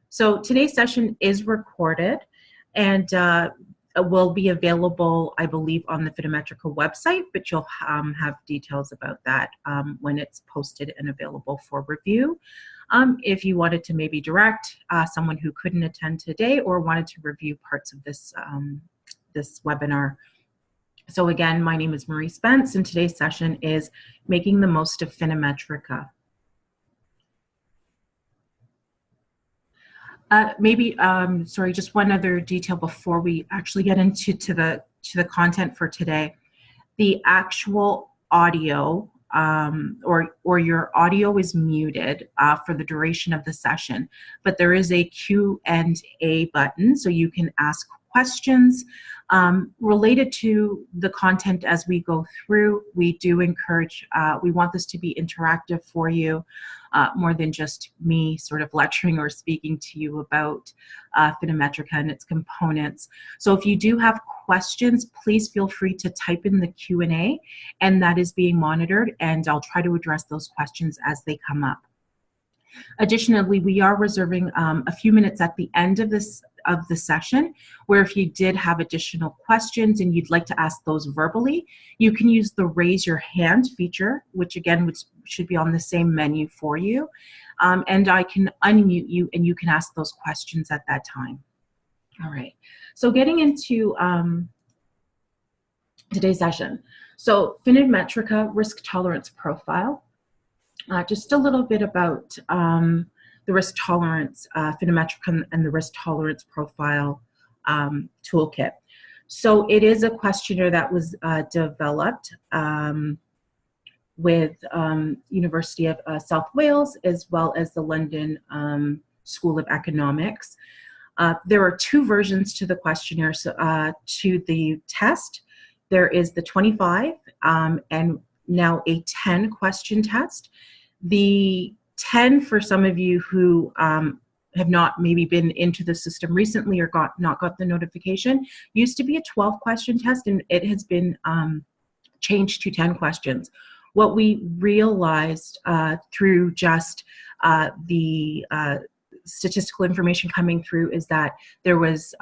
So today's session is recorded and will be available, I believe, on the FinaMetrica website, but you'll have details about that when it's posted and available for review. If you wanted to maybe direct someone who couldn't attend today or wanted to review parts of this, this webinar. So again, my name is Marie Spence, and today's session is Making the Most of FinaMetrica. Sorry, just one other detail before we actually get into the content for today. The actual audio or your audio is muted for the duration of the session, but there is a Q&A button, so you can ask questions related to the content as we go through. We do encourage, we want this to be interactive for you, more than just me sort of lecturing or speaking to you about FinaMetrica and its components. So if you do have questions, please feel free to type in the Q&A, and that is being monitored, and I'll try to address those questions as they come up. Additionally, we are reserving a few minutes at the end of the session, where if you did have additional questions and you'd like to ask those verbally, you can use the raise your hand feature, which again should be on the same menu for you, and I can unmute you and you can ask those questions at that time. All right, so getting into today's session. So FinaMetrica risk tolerance profile. Just a little bit about the risk tolerance, FinaMetrica and the risk tolerance profile toolkit. So it is a questionnaire that was developed with University of South Wales, as well as the London School of Economics. There are two versions to the questionnaire, so, to the test. There is the 25 and now a 10 question test. The 10, for some of you who have not maybe been into the system recently or not got the notification, used to be a 12 question test, and it has been changed to 10 questions. What we realized through just the statistical information coming through is that there was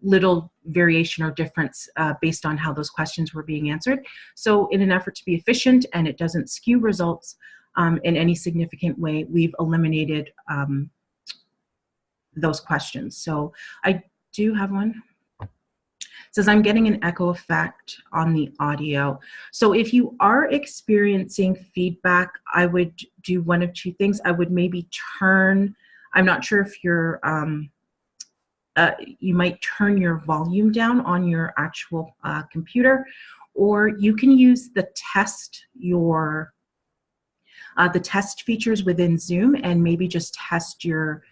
little variation or difference based on how those questions were being answered. So in an effort to be efficient and it doesn't skew results in any significant way, we've eliminated those questions. So I do have one. It says, I'm getting an echo effect on the audio. So if you are experiencing feedback, I would do one of two things. I would maybe turn, I'm not sure if you're, you might turn your volume down on your actual computer, or you can use the test features within Zoom and maybe just test your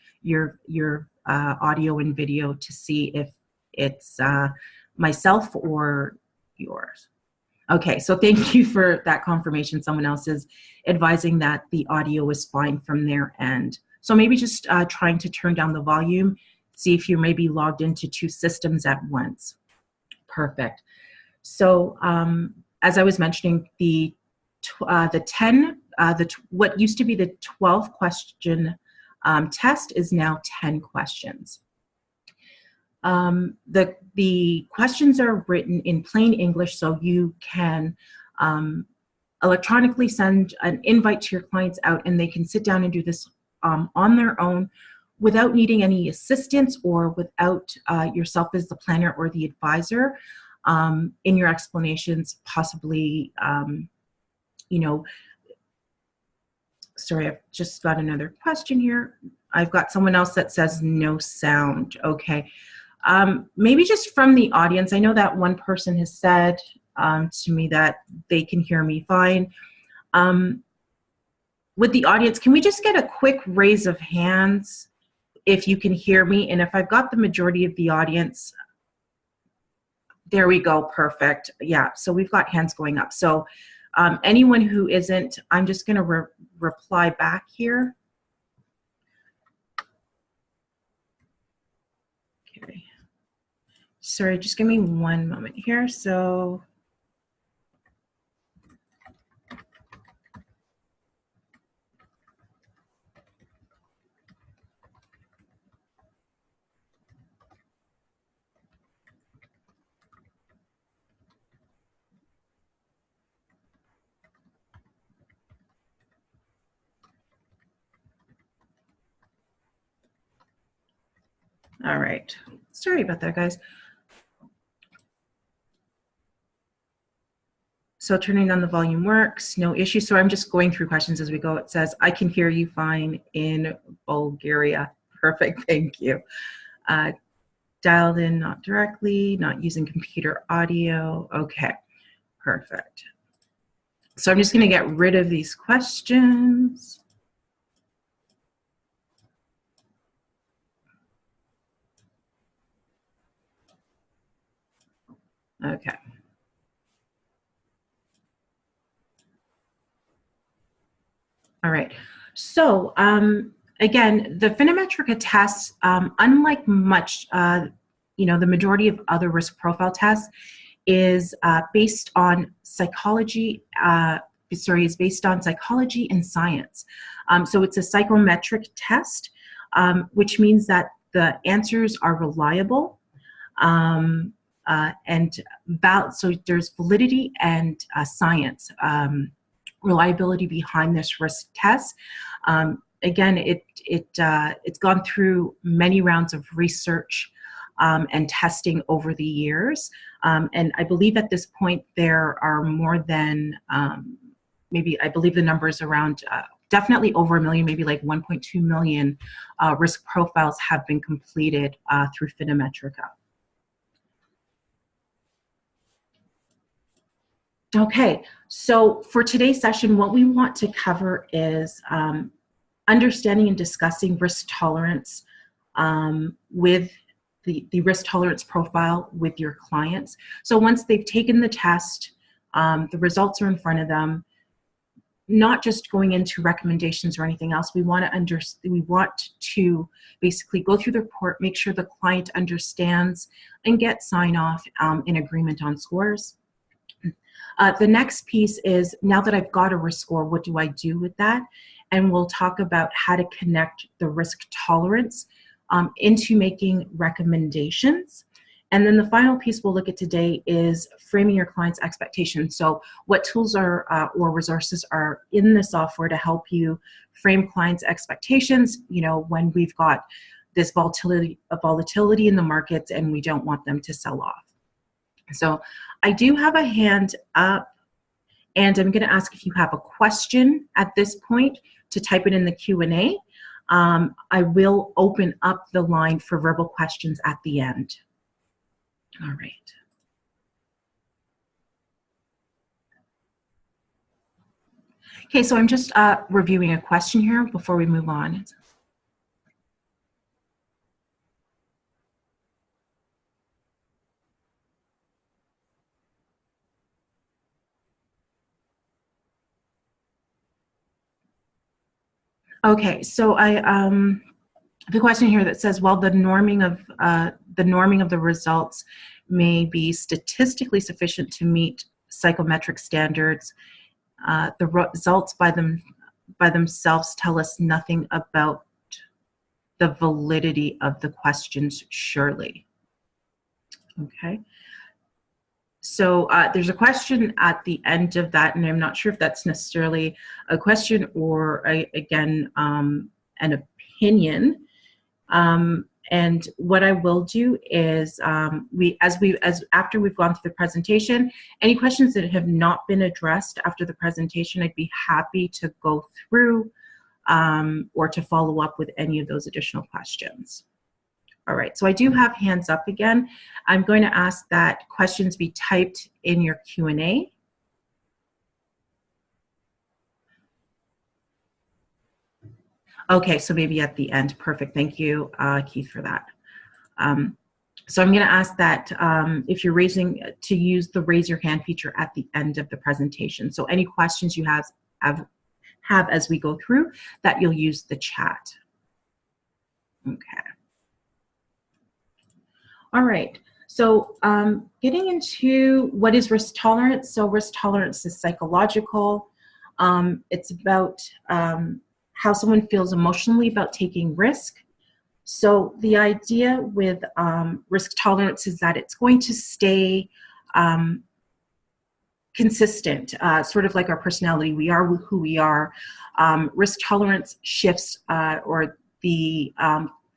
audio and video to see if it's myself or yours. Okay, so thank you for that confirmation. Someone else is advising that the audio is fine from their end. So maybe just trying to turn down the volume, see if you're maybe logged into two systems at once. Perfect. So as I was mentioning, what used to be the 12 question test is now 10 questions. The questions are written in plain English, so you can electronically send an invite to your clients out, and they can sit down and do this on their own without needing any assistance or without yourself as the planner or the advisor in your explanations, possibly, you know, sorry, I've just got another question here. I've got someone else that says no sound. Okay. Maybe just from the audience, I know that one person has said to me that they can hear me fine. With the audience, can we just get a quick raise of hands if you can hear me? And if I've got the majority of the audience, there we go, perfect. Yeah, so we've got hands going up. So anyone who isn't, I'm just gonna reply back here. Okay. Sorry, just give me one moment here. So All right. Sorry about that, guys. So turning on the volume works, no issue. So I'm just going through questions as we go. It says, I can hear you fine in Bulgaria. Perfect, thank you. Dialed in, not directly, not using computer audio. Okay, perfect. So I'm just gonna get rid of these questions. Okay. All right. So again, the FinaMetrica test, unlike much, the majority of other risk profile tests, is based on psychology. Is based on psychology and science. So it's a psychometric test, which means that the answers are reliable. So there's validity and science, reliability behind this risk test. Again, it's gone through many rounds of research and testing over the years. And I believe at this point there are more than, I believe the number is around definitely over 1 million, maybe like 1.2 million risk profiles have been completed through FinaMetrica. Okay, so for today's session, what we want to cover is understanding and discussing risk tolerance with the risk tolerance profile with your clients. So once they've taken the test, the results are in front of them, not just going into recommendations or anything else. We want to basically go through the report, make sure the client understands, and get sign off in agreement on scores. The next piece is, now that I've got a risk score, what do I do with that? And we'll talk about how to connect the risk tolerance into making recommendations. And then the final piece we'll look at today is framing your client's expectations. So what tools or resources are in the software to help you frame clients' expectations, when we've got this volatility in the markets and we don't want them to sell off. So I do have a hand up, and I'm going to ask if you have a question at this point to type it in the Q&A. I will open up the line for verbal questions at the end. All right. Okay, so I'm just reviewing a question here before we move on. Okay, so the question here that says, well, the norming of the results may be statistically sufficient to meet psychometric standards. The results by themselves tell us nothing about the validity of the questions, surely. Okay. So there's a question at the end of that, and I'm not sure if that's necessarily a question or again an opinion. And what I will do is after we've gone through the presentation, any questions that have not been addressed after the presentation, I'd be happy to go through or to follow up with any of those additional questions. All right, so I do have hands up again. I'm going to ask that questions be typed in your Q&A. Okay, so maybe at the end. Perfect. Thank you, Keith, for that. So I'm going to ask that if you're to use the raise your hand feature at the end of the presentation. So any questions you have as we go through, that you'll use the chat. Okay. All right. So getting into what is risk tolerance. So risk tolerance is psychological. It's about how someone feels emotionally about taking risk. So the idea with risk tolerance is that it's going to stay consistent, sort of like our personality. We are who we are. Risk tolerance shifts, or the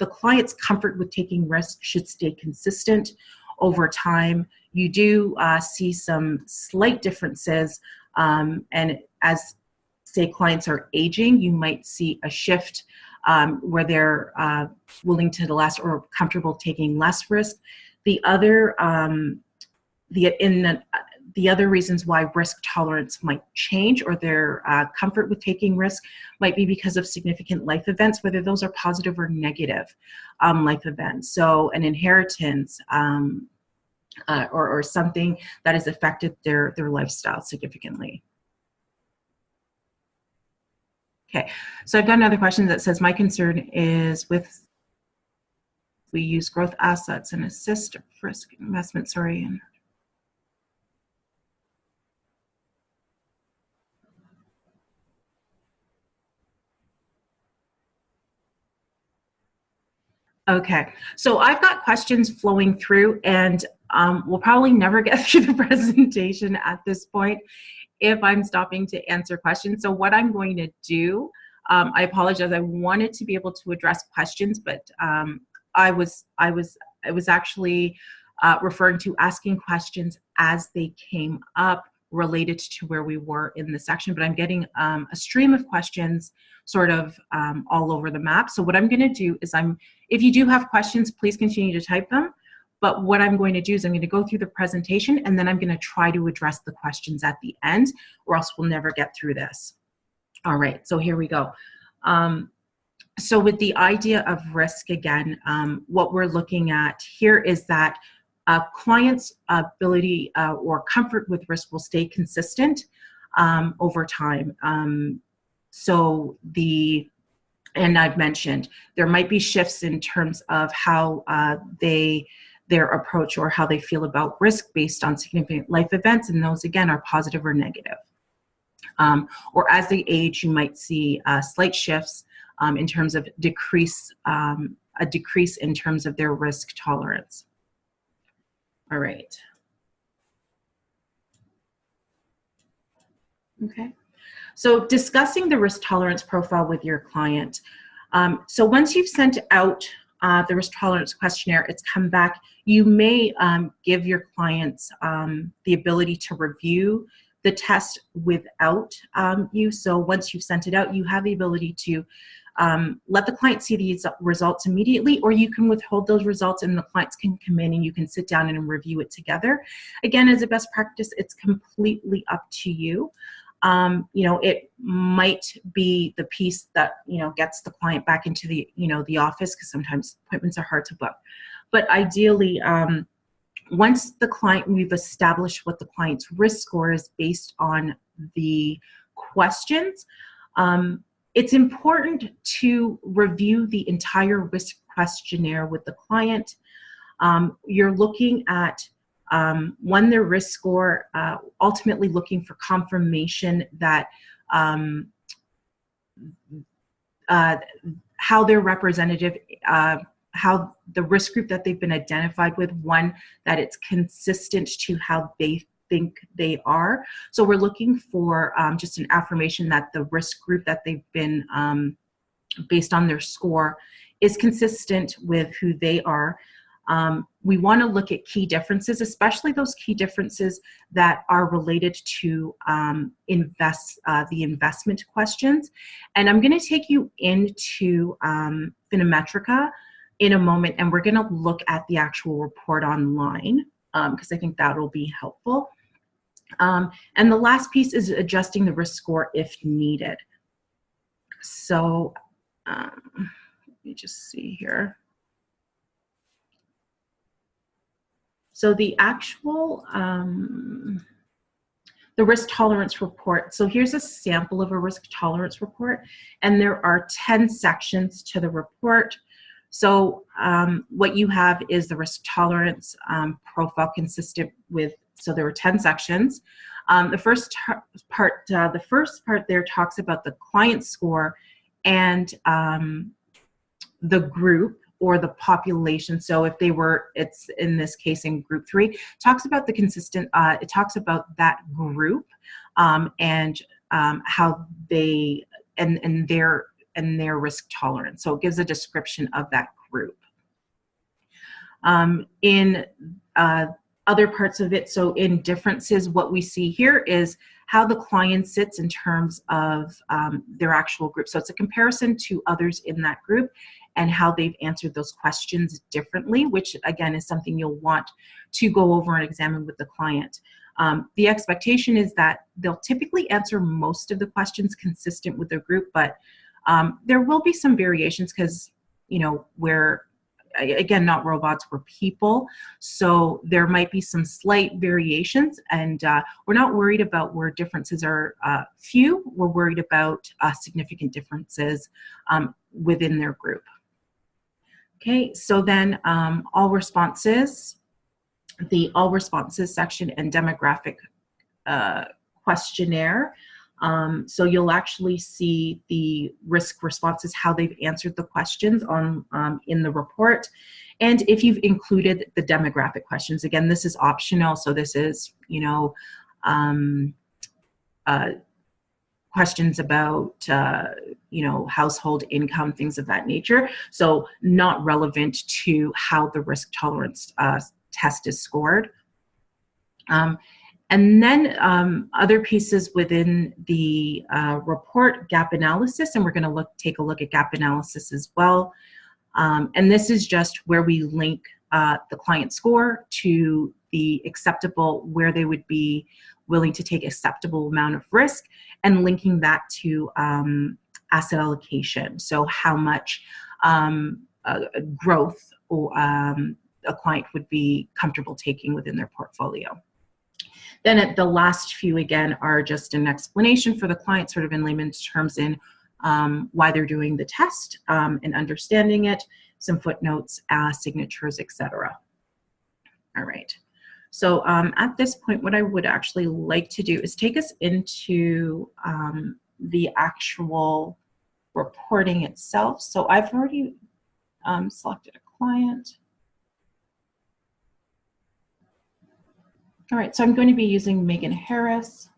the client's comfort with taking risk should stay consistent over time. You do see some slight differences, and as, say, clients are aging, you might see a shift where they're willing to less or comfortable taking less risk. The other the other reasons why risk tolerance might change, or their comfort with taking risk, might be because of significant life events, whether those are positive or negative life events. So an inheritance or something that has affected their lifestyle significantly. Okay, so I've got another question that says, my concern is with, we use growth assets and assist risk investment, sorry. Okay, so I've got questions flowing through, and we'll probably never get through the presentation at this point if I'm stopping to answer questions. So what I'm going to do, I apologize, I wanted to be able to address questions, but I was actually referring to asking questions as they came up related to where we were in the section, but I'm getting a stream of questions sort of all over the map. So what I'm going to do is if you do have questions, please continue to type them. But what I'm going to do is I'm going to go through the presentation, and then I'm going to try to address the questions at the end, or else we'll never get through this. All right, so here we go. So with the idea of risk, again, what we're looking at here is that clients' ability or comfort with risk will stay consistent over time. And I've mentioned there might be shifts in terms of how their approach or how they feel about risk based on significant life events, and those again are positive or negative. Or as they age, you might see slight shifts in terms of a decrease in terms of their risk tolerance. All right. Okay. So discussing the risk tolerance profile with your client. So once you've sent out the risk tolerance questionnaire, it's come back, you may give your clients the ability to review the test without you. So once you've sent it out, you have the ability to let the client see these results immediately, or you can withhold those results and the clients can come in and you can sit down and review it together. Again, as a best practice, it's completely up to you. It might be the piece that, gets the client back into the, the office, because sometimes appointments are hard to book. But ideally, once we've established what the client's risk score is based on the questions, it's important to review the entire risk questionnaire with the client. You're looking at their risk score, ultimately looking for confirmation that how their representative, how the risk group that they've been identified with, that it's consistent to how they think they are. So we're looking for just an affirmation that the risk group that they've been, based on their score, is consistent with who they are. We want to look at key differences, especially those key differences that are related to the investment questions. And I'm going to take you into FinaMetrica in a moment, and we're going to look at the actual report online because I think that will be helpful. And the last piece is adjusting the risk score if needed. So let me just see here. So the actual, the risk tolerance report. So here's a sample of a risk tolerance report, and there are 10 sections to the report. So what you have is the risk tolerance profile consistent with, so there were 10 sections. The first part there talks about the client score and the group or the population. So if they were, it's in this case in group 3, talks about the consistent, it talks about that group and how they, and their and their risk tolerance. So it gives a description of that group. In other parts of it, so in differences, what we see here is how the client sits in terms of their actual group. So it's a comparison to others in that group and how they've answered those questions differently, which again is something you'll want to go over and examine with the client. The expectation is that they'll typically answer most of the questions consistent with their group, but there will be some variations because, you know, we're, again, not robots, we're people. So there might be some slight variations, and we're not worried about where differences are few. We're worried about significant differences within their group. Okay, so then all responses, the all responses section and demographic questionnaire. So you'll actually see the risk responses, how they've answered the questions on in the report. And if you've included the demographic questions, again, this is optional. So this is, you know, questions about, you know, household income, things of that nature. So not relevant to how the risk tolerance test is scored. And then other pieces within the report, gap analysis, and we're going to take a look at gap analysis as well. And this is just where we link the client score to the acceptable, where they would be willing to take acceptable amount of risk, and linking that to asset allocation. So how much growth a client would be comfortable taking within their portfolio. Then at the last few, again, are just an explanation for the client, sort of in layman's terms, in why they're doing the test and understanding it, some footnotes, signatures, etc. All right. So at this point, what I would actually like to do is take us into the actual reporting itself. So I've already selected a client. All right, so I'm going to be using Megan Harris.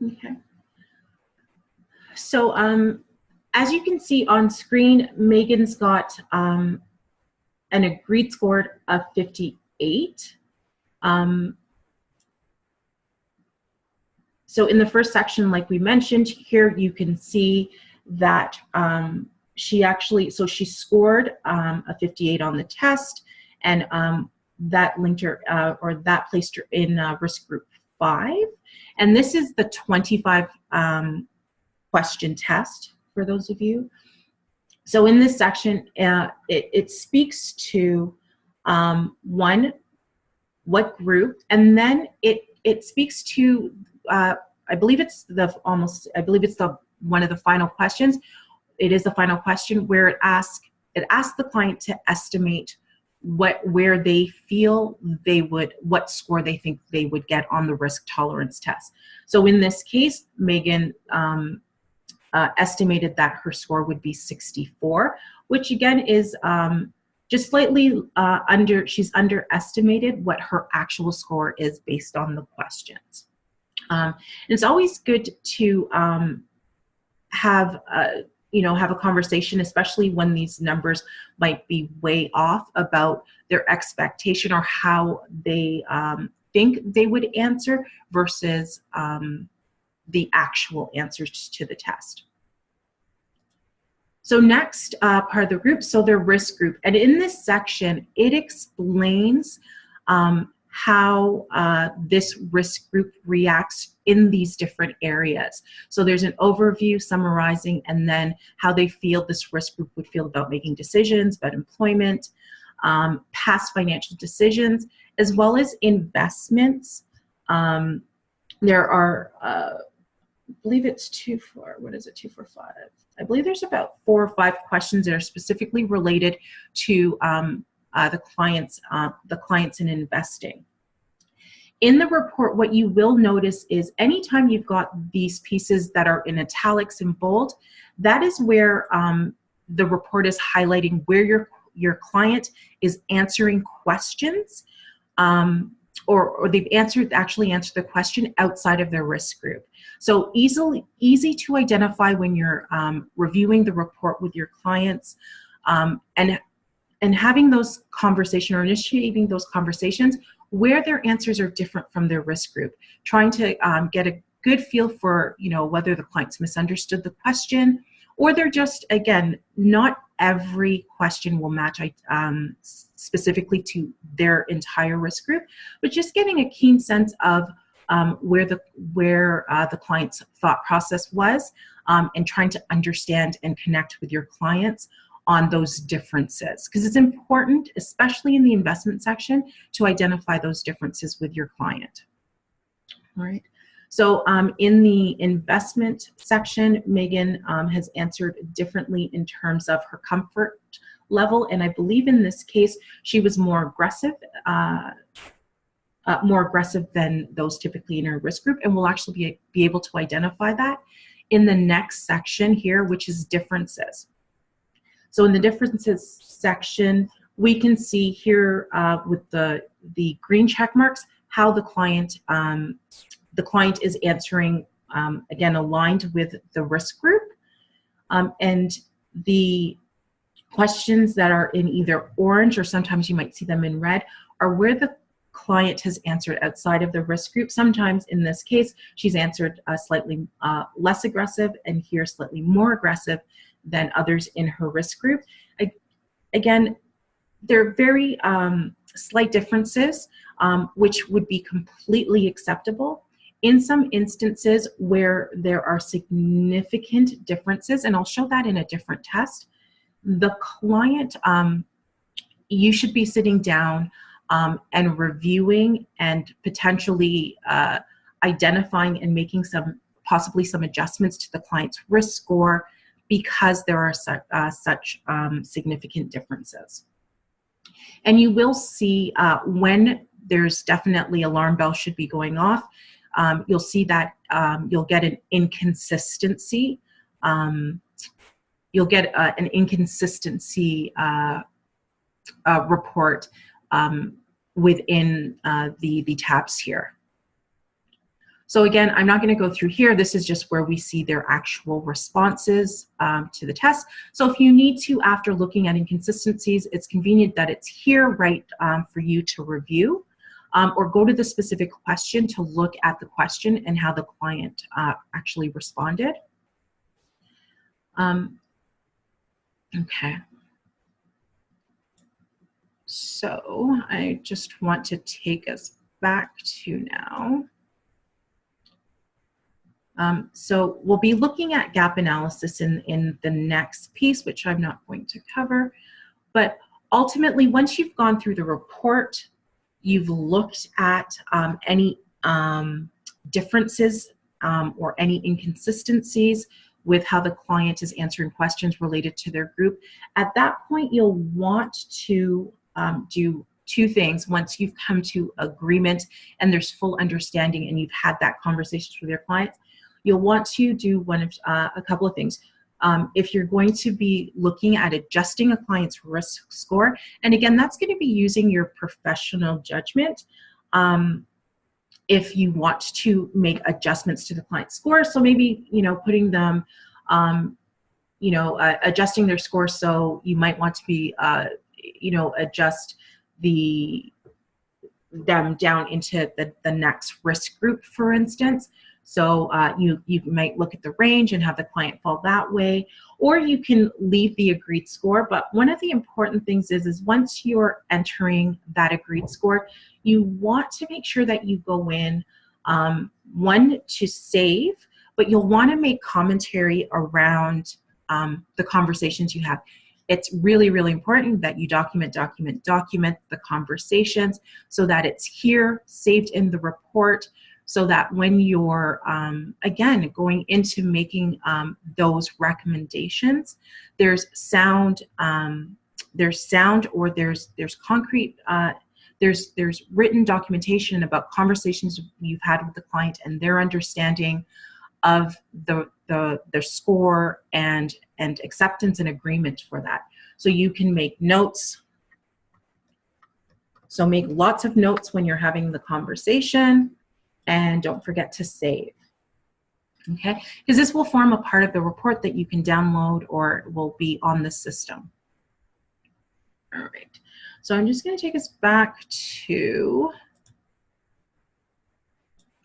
Okay. So as you can see on screen, Megan's got an agreed score of 58. So in the first section, like we mentioned, here you can see that she actually, so she scored a 58 on the test, and that linked her, or that placed her in risk group 5. And this is the 25 question test for those of you. So in this section, it speaks to one, what group, and then it speaks to I believe it's one of the final questions. It is the final question where it asks the client to estimate where they feel they would, what score they think they would get on the risk tolerance test. So in this case, Megan estimated that her score would be 64, which again is just slightly she's underestimated what her actual score is based on the questions. And it's always good to have a conversation, especially when these numbers might be way off, about their expectation or how they think they would answer versus the actual answers to the test. So next part of the group, so their risk group. And in this section, it explains how this risk group reacts in these different areas. So there's an overview summarizing, and then how they feel this risk group would feel about making decisions, about employment, past financial decisions, as well as investments. There are, I believe it's 2, 4, what is it, 2, 4, 5? I believe there's about 4 or 5 questions that are specifically related to the clients in investing. In the report, what you will notice is anytime you've got these pieces that are in italics and bold, that is where the report is highlighting where your client is answering questions or they've actually answered the question outside of their risk group. So easy to identify when you're reviewing the report with your clients, and having those conversations or initiating those conversations where their answers are different from their risk group, trying to get a good feel for, whether the client's misunderstood the question, or they're just, again, not every question will match specifically to their entire risk group, but just getting a keen sense of where the client's thought process was, and trying to understand and connect with your clients on those differences, because it's important, especially in the investment section, to identify those differences with your client. All right. So in the investment section, Megan has answered differently in terms of her comfort level, and I believe in this case she was more aggressive than those typically in her risk group, and we'll actually be able to identify that in the next section here, which is differences. So in the differences section, we can see here with the green check marks how the client is answering, again, aligned with the risk group, and the questions that are in either orange, or sometimes you might see them in red, are where the client has answered outside of the risk group. Sometimes in this case she's answered slightly less aggressive, and here slightly more aggressive than others in her risk group. Again, they're very slight differences, which would be completely acceptable. In some instances where there are significant differences, and I'll show that in a different test, the client, you should be sitting down and reviewing and potentially identifying and making possibly some adjustments to the client's risk score, because there are such significant differences. And you will see when there's definitely alarm bells should be going off. You'll see that you'll get an inconsistency. You'll get an inconsistency report within the tabs here. So again, I'm not going to go through here. This is just where we see their actual responses to the test. So if you need to, after looking at inconsistencies, it's convenient that it's here, right, for you to review, or go to the specific question to look at the question and how the client actually responded. Okay. So I just want to take us back to now. So we'll be looking at gap analysis in the next piece, which I'm not going to cover. But ultimately, once you've gone through the report, you've looked at any differences or any inconsistencies with how the client is answering questions related to their group. At that point, you'll want to do two things. Once you've come to agreement and there's full understanding and you've had that conversation with your clients, you'll want to do a couple of things. If you're going to be looking at adjusting a client's risk score, and again, that's going to be using your professional judgment. If you want to make adjustments to the client's score, so maybe, putting them, adjusting their score, so you might want to be, adjust them down into the next risk group, for instance. So you might look at the range and have the client fall that way, or you can leave the agreed score. But one of the important things is once you're entering that agreed score, you want to make sure that you go in, one, to save, but you'll want to make commentary around the conversations you have. It's really, really important that you document the conversations so that it's here, saved in the report, so that when you're, again, going into making those recommendations, there's sound, or there's concrete, there's written documentation about conversations you've had with the client and their understanding of the score and acceptance and agreement for that. So you can make notes. So make lots of notes when you're having the conversation, and don't forget to save. Okay, because this will form a part of the report that you can download or will be on the system. All right, so I'm just going to take us back to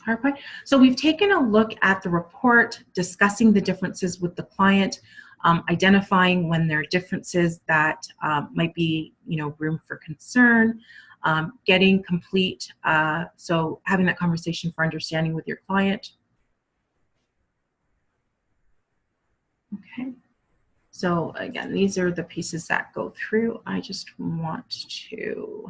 PowerPoint. So we've taken a look at the report, discussing the differences with the client, identifying when there are differences that might be, room for concern, getting complete, so having that conversation for understanding with your client. Okay, so again, these are the pieces that go through. I just want to,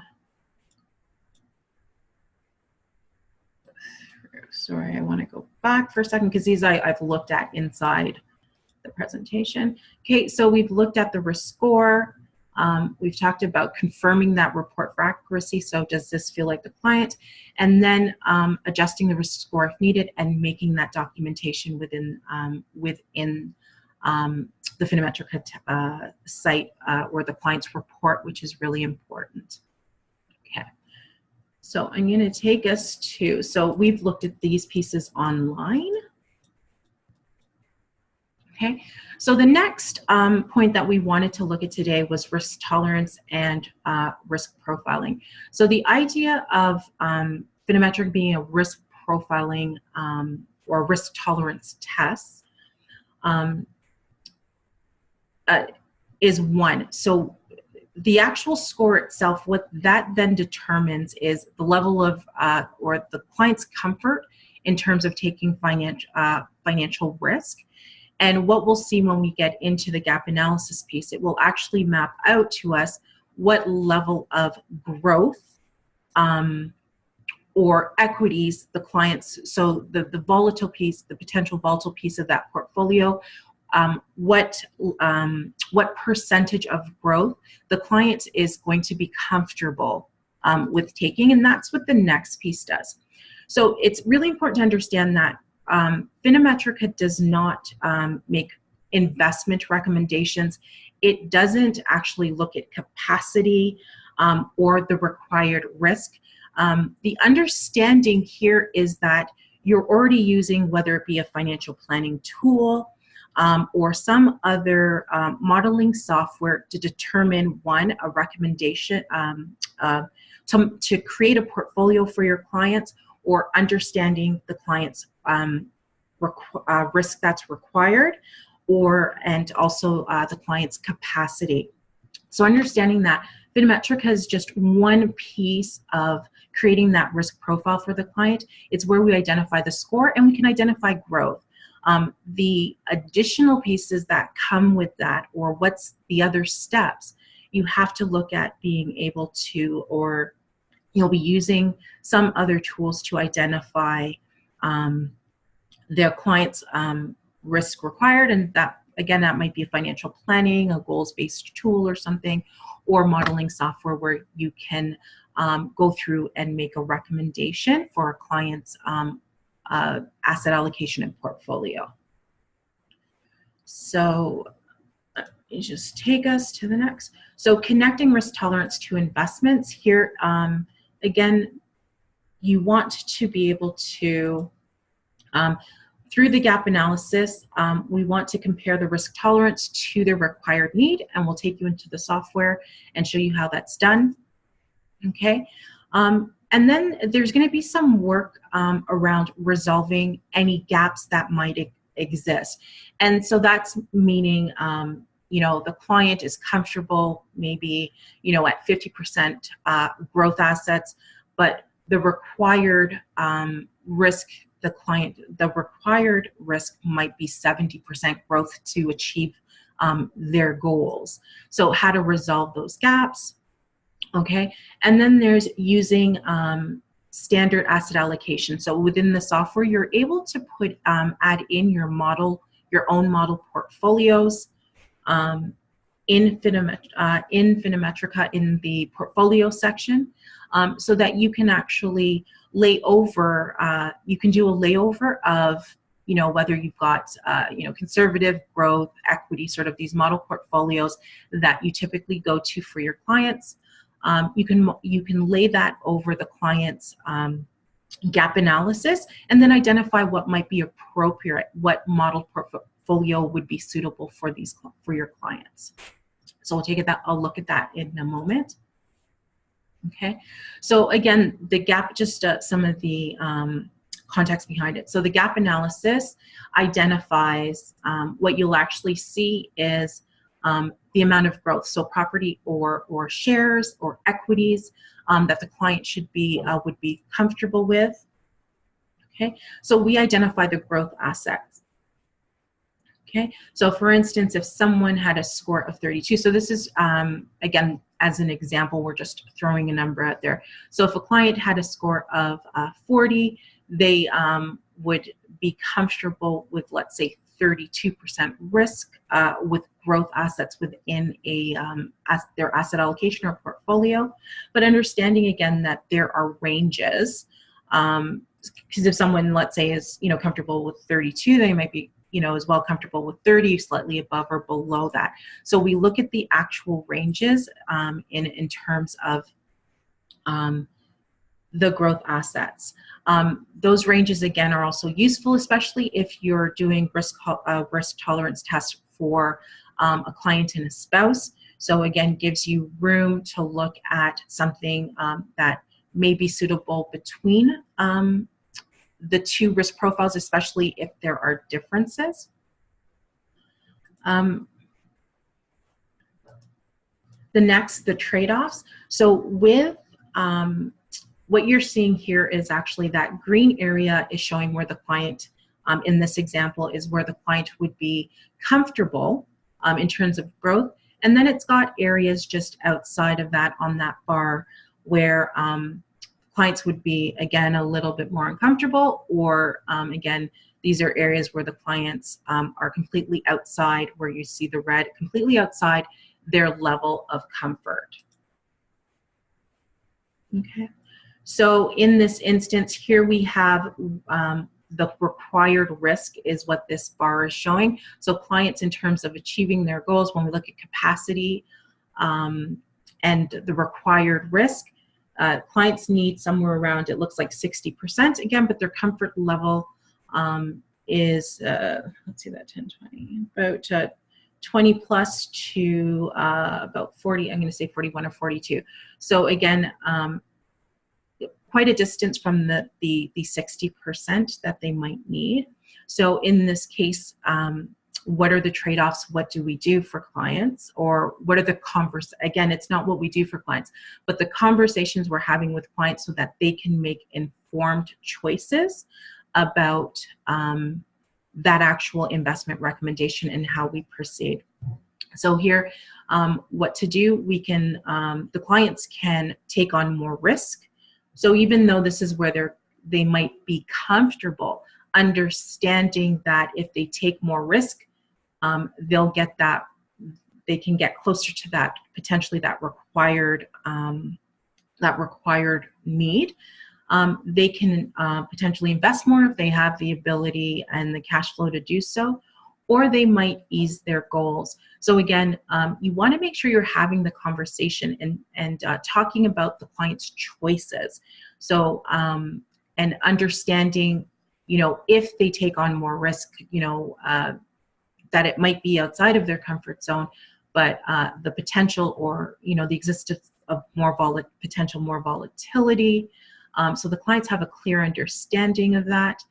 sorry, I want to go back for a second because these I've looked at inside the presentation. Okay, so we've looked at the risk score. We've talked about confirming that report for accuracy. So does this feel like the client? And then adjusting the risk score if needed and making that documentation within the FinaMetrica site or the client's report, which is really important. Okay, so I'm going to take us to, so we've looked at these pieces online. Okay, so the next point that we wanted to look at today was risk tolerance and risk profiling. So the idea of FinaMetrica being a risk profiling or risk tolerance test is one. So the actual score itself, what that then determines is the level of or the client's comfort in terms of taking financial risk. And what we'll see when we get into the gap analysis piece, it will actually map out to us what level of growth or equities the clients, so the volatile piece, the potential volatile piece of that portfolio, what percentage of growth the client is going to be comfortable with taking, and that's what the next piece does. So it's really important to understand that FinaMetrica does not make investment recommendations. It doesn't actually look at capacity or the required risk. The understanding here is that you're already using, whether it be a financial planning tool or some other modeling software to determine, one, a recommendation to create a portfolio for your clients, or understanding the client's risk that's required, and also the client's capacity. So understanding that FinaMetrica is just one piece of creating that risk profile for the client. It's where we identify the score and we can identify growth. The additional pieces that come with that, or what's the other steps, you have to look at being able to, or you'll be using some other tools to identify their client's risk required, and that, again, that might be a financial planning, a goals-based tool or something, or modeling software where you can go through and make a recommendation for a client's asset allocation and portfolio. So let me just take us to the next. So connecting risk tolerance to investments. Here, again, you want to be able to, through the gap analysis, we want to compare the risk tolerance to the required need, and we'll take you into the software and show you how that's done. Okay, and then there's going to be some work around resolving any gaps that might exist, and so that's meaning the client is comfortable maybe at 50% growth assets, but the required risk, the required risk might be 70% growth to achieve their goals. So how to resolve those gaps. Okay, and then there's using standard asset allocation. So within the software, you're able to add in your own model portfolios in FinaMetrica in the portfolio section, so that you can actually lay over. You can do a layover of whether you've got conservative, growth, equity, sort of these model portfolios that you typically go to for your clients. you can lay that over the client's gap analysis, and then identify what might be appropriate, what model portfolio would be suitable for your clients. So I'll look at that in a moment. Okay, so again, the gap, just some of the context behind it. So the gap analysis identifies what you'll actually see is the amount of growth, so property or shares or equities that the client would be comfortable with. Okay, so we identify the growth assets. Okay, so for instance, if someone had a score of 32, so this is, again, as an example, we're just throwing a number out there. So if a client had a score of 40, they would be comfortable with, let's say, 32% risk with growth assets within their asset allocation or portfolio. But understanding, again, that there are ranges, because if someone, let's say, is comfortable with 32, they might be as well comfortable with 30, slightly above or below that. So we look at the actual ranges in terms of the growth assets. Those ranges, again, are also useful, especially if you're doing risk tolerance tests for a client and a spouse. So again, gives you room to look at something that may be suitable between the two risk profiles, especially if there are differences. The trade-offs. So with what you're seeing here is actually that green area is showing where the client, in this example, is where the client would be comfortable in terms of growth. And then it's got areas just outside of that on that bar where clients would be, again, a little bit more uncomfortable, or again, these are areas where the clients are completely outside, where you see the red, completely outside their level of comfort. Okay, so in this instance here, we have the required risk is what this bar is showing. So clients, in terms of achieving their goals, when we look at capacity and the required risk, clients need somewhere around, it looks like 60% again, but their comfort level is, let's see, that 10, 20, about 20 plus to about 40, I'm going to say 41 or 42. So again, quite a distance from the 60% that they might need. So in this case, what are the trade-offs? What do we do for clients? Or what are the again, it's not what we do for clients, but the conversations we're having with clients so that they can make informed choices about that actual investment recommendation and how we proceed. So here, what to do, the clients can take on more risk. So even though this is where they might be comfortable, understanding that if they take more risk, they'll get that, they can get closer to that, potentially that required need. They can potentially invest more if they have the ability and the cash flow to do so, or they might ease their goals. So again, you want to make sure you're having the conversation and talking about the client's choices. So and understanding, if they take on more risk, that it might be outside of their comfort zone, but the potential, or the existence of potential more volatility. So the clients have a clear understanding of that.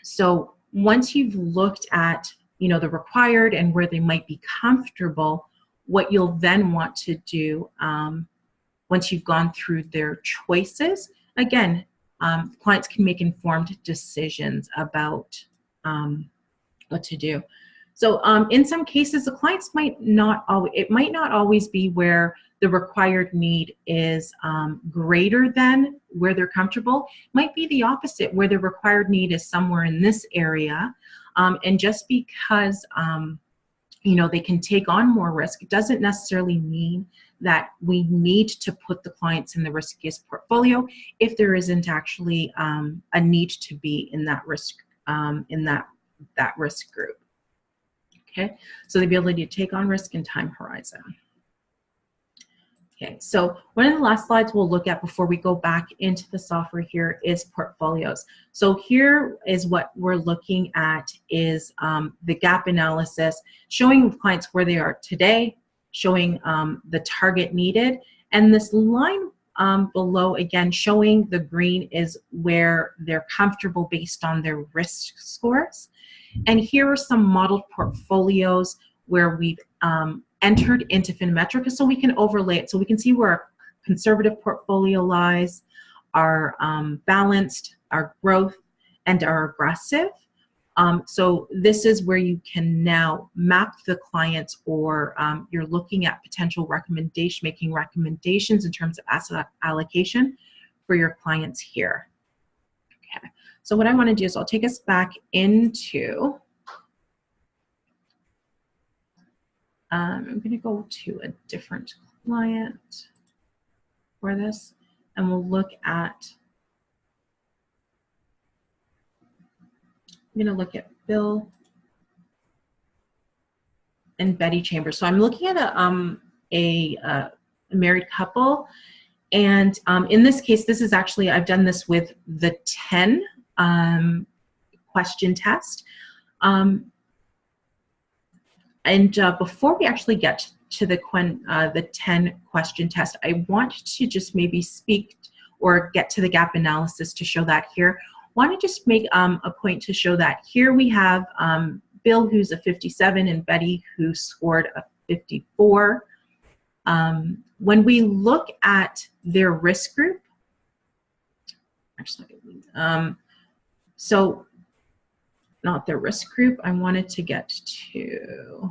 So once you've looked at the required and where they might be comfortable, what you'll then want to do once you've gone through their choices, again, clients can make informed decisions about what to do. So in some cases, the clients might not always be where the required need is greater than where they're comfortable. It might be the opposite, where the required need is somewhere in this area. And just because they can take on more risk, it doesn't necessarily mean that we need to put the clients in the riskiest portfolio if there isn't actually a need to be in that risk that risk group. Okay, so the ability to take on risk and time horizon. Okay, so one of the last slides we'll look at before we go back into the software here is portfolios. So here is what we're looking at is the gap analysis, showing clients where they are today, showing the target needed, and this line below, again, showing the green is where they're comfortable based on their risk scores. And here are some modeled portfolios where we've entered into FinaMetrica, so we can overlay it, so we can see where our conservative portfolio lies, our balanced, our growth, and our aggressive. So this is where you can now map the clients, or you're looking at potential making recommendations in terms of asset allocation for your clients here. Okay, so what I want to do is I'll take us back into, I'm going to go to a different client for this, and we'll look at, I'm going to look at Bill and Betty Chambers. So I'm looking at a married couple, and in this case, this is actually, I've done this with the 10 question test. And before we actually get to the 10 question test, I want to just maybe speak or get to the gap analysis to show that here. I want to just make a point to show that here we have Bill, who's a 57, and Betty, who scored a 54. When we look at their risk group, actually, so not their risk group, I wanted to get to,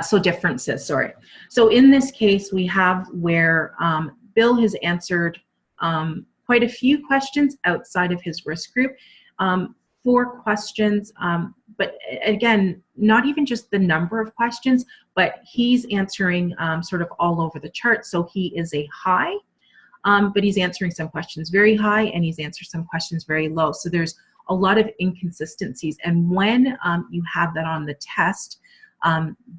so differences, sorry. So in this case, we have where Bill has answered quite a few questions outside of his risk group, 4 questions, but again, not even just the number of questions, but he's answering sort of all over the chart. So he is a high, but he's answering some questions very high, and he's answered some questions very low. So there's a lot of inconsistencies. And when you have that on the test,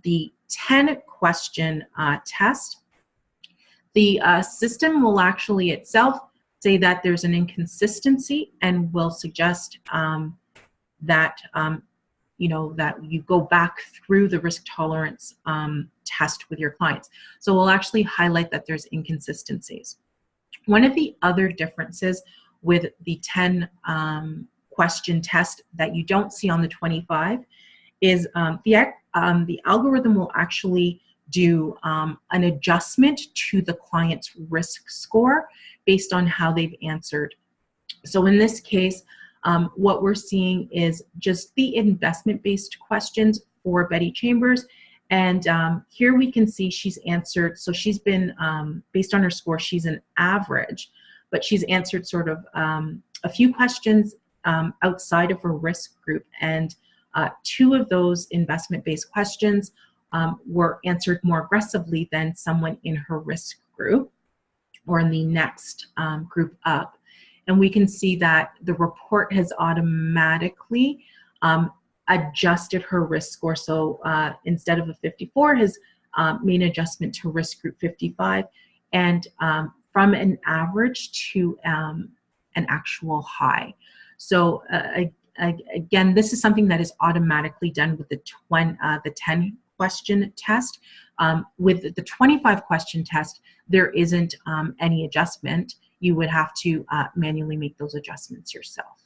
the 10 question test, the system will actually itself say that there's an inconsistency and will suggest that you know, that you go back through the risk tolerance test with your clients. So we'll actually highlight that there's inconsistencies. One of the other differences with the 10 question test that you don't see on the 25 is the algorithm will actually do an adjustment to the client's risk score based on how they've answered. So in this case, what we're seeing is just the investment-based questions for Betty Chambers. And here we can see she's answered, so she's been, based on her score, she's an average, but she's answered sort of a few questions outside of her risk group. And 2 of those investment-based questions were answered more aggressively than someone in her risk group or in the next group up. And we can see that the report has automatically adjusted her risk score. So instead of a 54, has made an adjustment to risk group 55, and from an average to an actual high. So again, this is something that is automatically done with the 10 question test. With the 25 question test, there isn't any adjustment. You would have to manually make those adjustments yourself.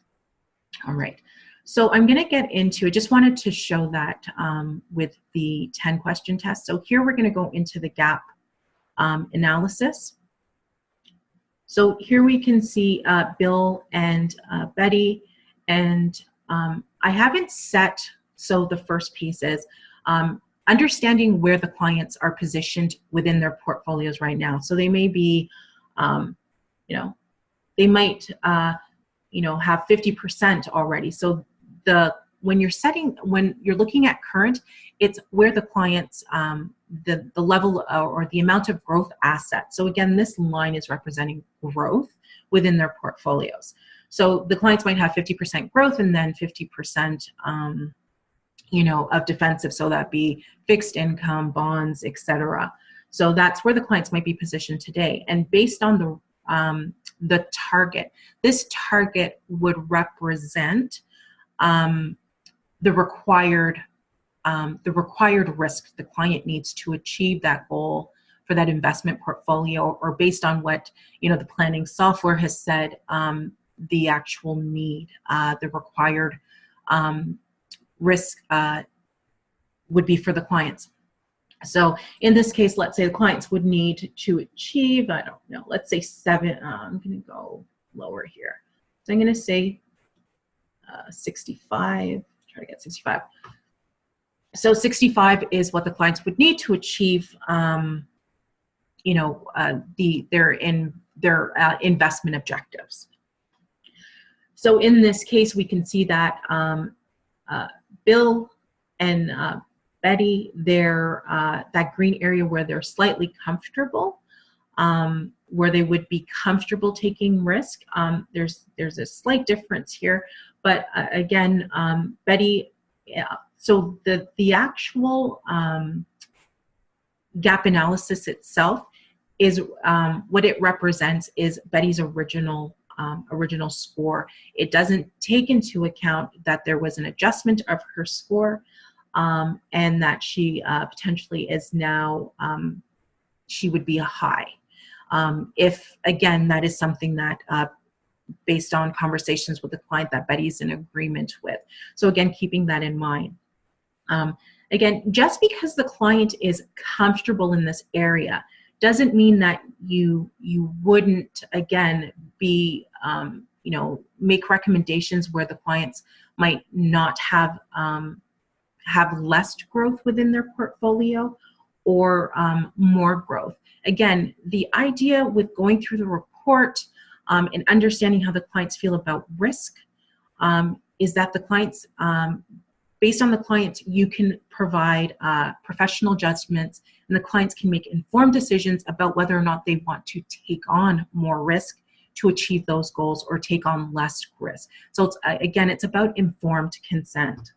All right, so I'm gonna get into, I just wanted to show that with the 10 question test. So here we're gonna go into the gap analysis. So here we can see Bill and Betty, and I haven't set, so the first piece is understanding where the clients are positioned within their portfolios right now. So they may be, you know, they might, you know, have 50% already. So when you're looking at current, it's where the clients, the level or the amount of growth assets. So again, this line is representing growth within their portfolios. So the clients might have 50% growth and then 50%, of defensive, so that be fixed income, bonds, etc. So that's where the clients might be positioned today. And based on the target, this target would represent the required risk the client needs to achieve that goal for that investment portfolio, or based on what the planning software has said, the actual need, the required risk would be for the clients. So in this case, let's say the clients would need to achieve, I don't know, let's say 7, I'm going to go lower here. So I'm going to say 65, try to get 65. So 65 is what the clients would need to achieve, their investment objectives. So in this case, we can see that Bill and Betty, they're that green area where they're slightly comfortable, where they would be comfortable taking risk. There's a slight difference here, but again, Betty. So the actual gap analysis itself is what it represents is Betty's original score. It doesn't take into account that there was an adjustment of her score, and that she potentially is now, she would be a high. If, again, that is something that, based on conversations with the client, that Betty's in agreement with. So again, keeping that in mind. Again, just because the client is comfortable in this area doesn't mean that you wouldn't, again, be, make recommendations where the clients might not have less growth within their portfolio, or more growth. Again, the idea with going through the report and understanding how the clients feel about risk is that the clients, based on the clients, you can provide professional judgments, and the clients can make informed decisions about whether or not they want to take on more risk to achieve those goals, or take on less risk. So it's, again, it's about informed consent.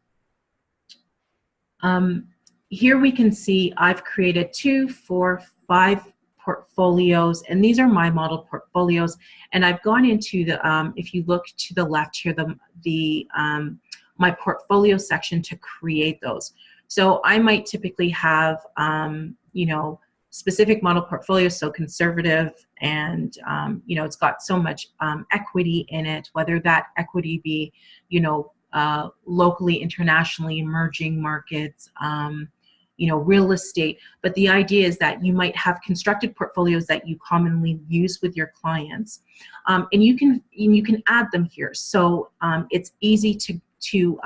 Here we can see I've created 2, 4, 5 portfolios, and these are my model portfolios. And I've gone into the, if you look to the left here, my portfolio section to create those. So I might typically have, specific model portfolios, so conservative, and, it's got so much equity in it, whether that equity be, locally, internationally, emerging markets, real estate. But the idea is that you might have constructed portfolios that you commonly use with your clients, and you can add them here. So it's easy to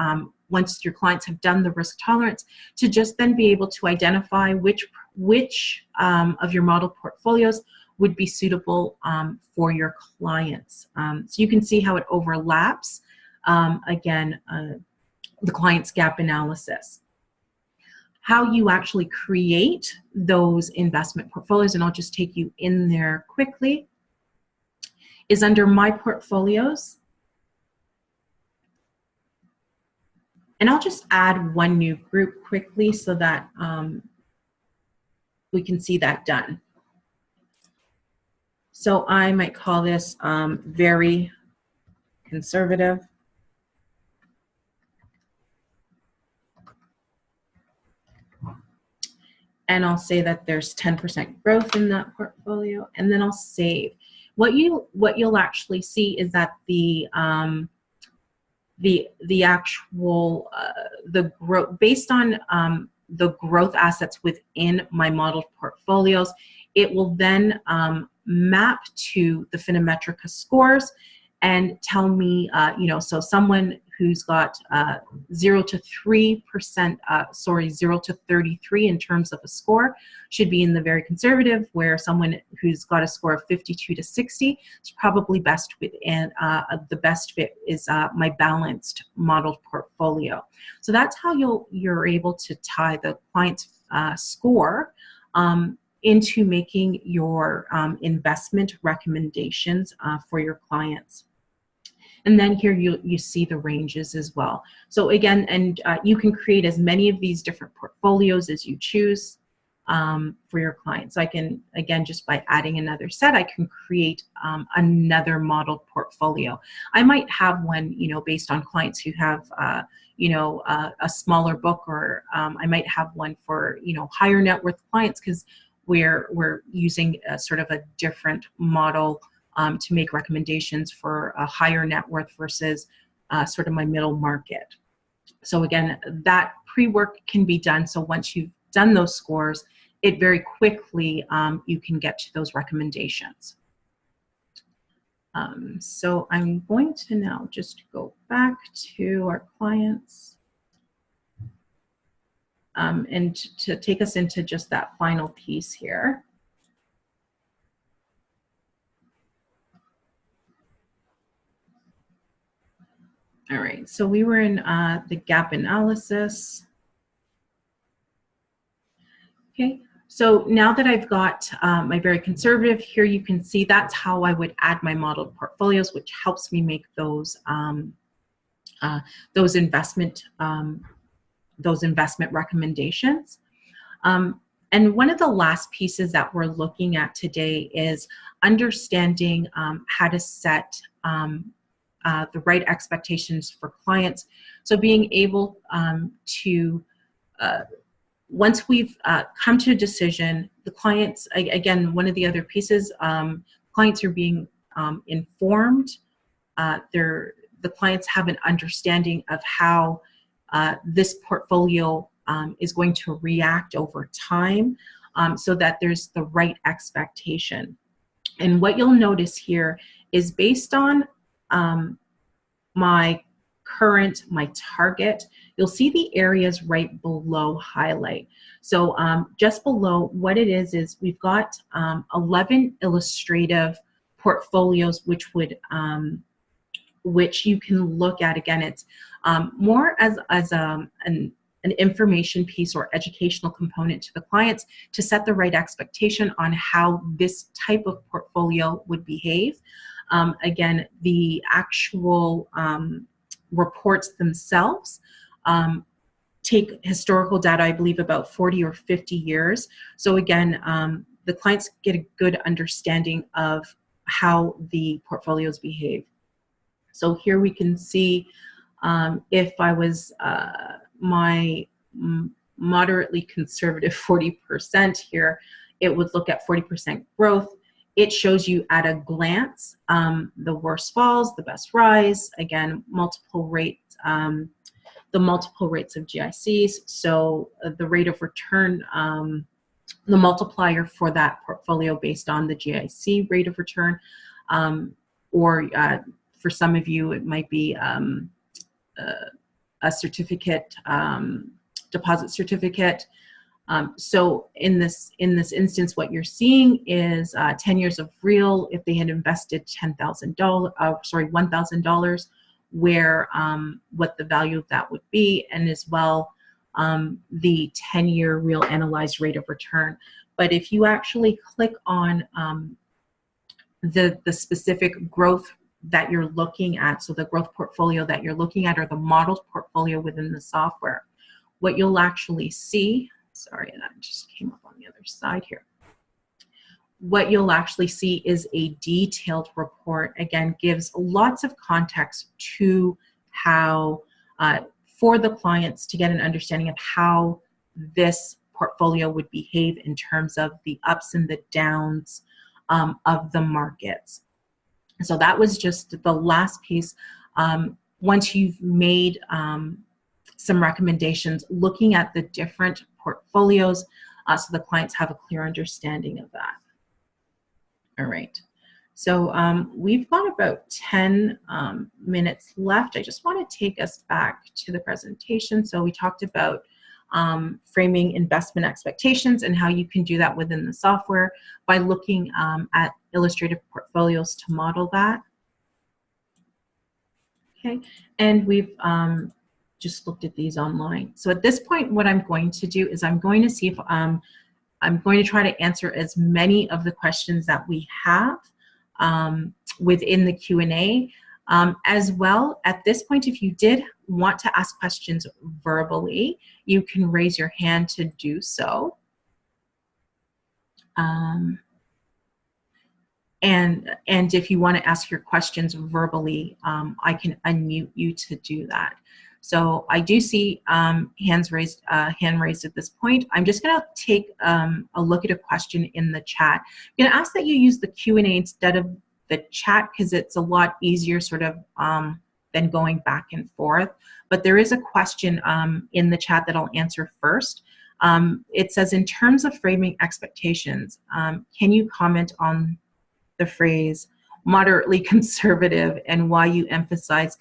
once your clients have done the risk tolerance, to just then be able to identify which of your model portfolios would be suitable for your clients. So you can see how it overlaps, again, the client's gap analysis. How you actually create those investment portfolios, and I'll just take you in there quickly, is under My Portfolios. And I'll just add one new group quickly so that we can see that done. So I might call this very conservative. And I'll say that there's 10% growth in that portfolio, and then I'll save. What you'll actually see is that the actual the growth, based on the growth assets within my modeled portfolios, it will then map to the FinaMetrica scores and tell me, so someone who's got 0 to 3%, 0 to 33 in terms of a score should be in the very conservative, where someone who's got a score of 52 to 60 is probably best within, the best fit is my balanced modeled portfolio. So that's how you're able to tie the client's score into making your investment recommendations for your clients. And then here you see the ranges as well. So again, and you can create as many of these different portfolios as you choose for your clients. So I can, again, just by adding another set, I can create another modeled portfolio. I might have one, based on clients who have, a smaller book, or I might have one for, higher net worth clients, because we're using a sort of a different model to make recommendations for a higher net worth versus sort of my middle market. So again, that pre-work can be done. So once you've done those scores, it very quickly, you can get to those recommendations. So I'm going to now just go back to our clients and to take us into just that final piece here. All right, so we were in the gap analysis. Okay, so now that I've got my very conservative here, you can see that's how I would add my modeled portfolios, which helps me make those investment recommendations. And one of the last pieces that we're looking at today is understanding how to set the right expectations for clients. So being able to once we've come to a decision, the clients, again, one of the other pieces, clients are being informed. The clients have an understanding of how this portfolio is going to react over time, so that there's the right expectation. And what you'll notice here is based on my target, you'll see the areas right below highlight. So just below, what it is we've got 11 illustrative portfolios, which you can look at. Again, it's more as an information piece or educational component to the clients to set the right expectation on how this type of portfolio would behave. Again, the actual reports themselves take historical data, I believe about 40 or 50 years. So again, the clients get a good understanding of how the portfolios behave. So here we can see if I was my moderately conservative 40% here, it would look at 40% growth. It shows you at a glance the worst falls, the best rise, again, multiple rates, the multiple rates of GICs. So the rate of return, the multiplier for that portfolio based on the GIC rate of return, or for some of you, it might be a certificate, deposit certificate. So in this instance, what you're seeing is 10 years of real. If they had invested $1,000, where what the value of that would be, and as well the 10-year real analyzed rate of return. But if you actually click on the specific growth that you're looking at, so the growth portfolio that you're looking at, or the modeled portfolio within the software, what you'll actually see, sorry, that just came up on the other side here. What you'll actually see is a detailed report. Again, gives lots of context to how, for the clients to get an understanding of how this portfolio would behave in terms of the ups and the downs of the markets. So that was just the last piece. Once you've made some recommendations, looking at the different portfolios, so the clients have a clear understanding of that. All right, so we've got about 10 minutes left. I just want to take us back to the presentation. So we talked about framing investment expectations and how you can do that within the software by looking at illustrative portfolios to model that. Okay, and we've just looked at these online. So at this point, what I'm going to do is I'm going to see if I'm going to try to answer as many of the questions that we have within the Q&A. As well, at this point, if you did want to ask questions verbally, you can raise your hand to do so. And if you want to ask your questions verbally, I can unmute you to do that. So I do see hand raised at this point. I'm just going to take a look at a question in the chat. I'm going to ask that you use the Q&A instead of the chat because it's a lot easier sort of than going back and forth. But there is a question in the chat that I'll answer first. It says, in terms of framing expectations, can you comment on the phrase moderately conservative and why you emphasize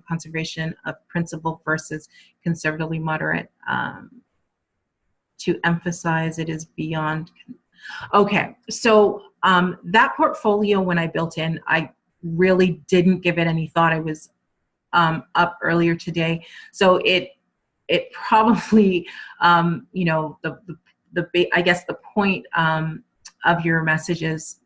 conservation of principle versus conservatively moderate to emphasize it is beyond. Okay, so that portfolio, when I built in, I really didn't give it any thought. I was up earlier today, so it probably you know, I guess the point of your message is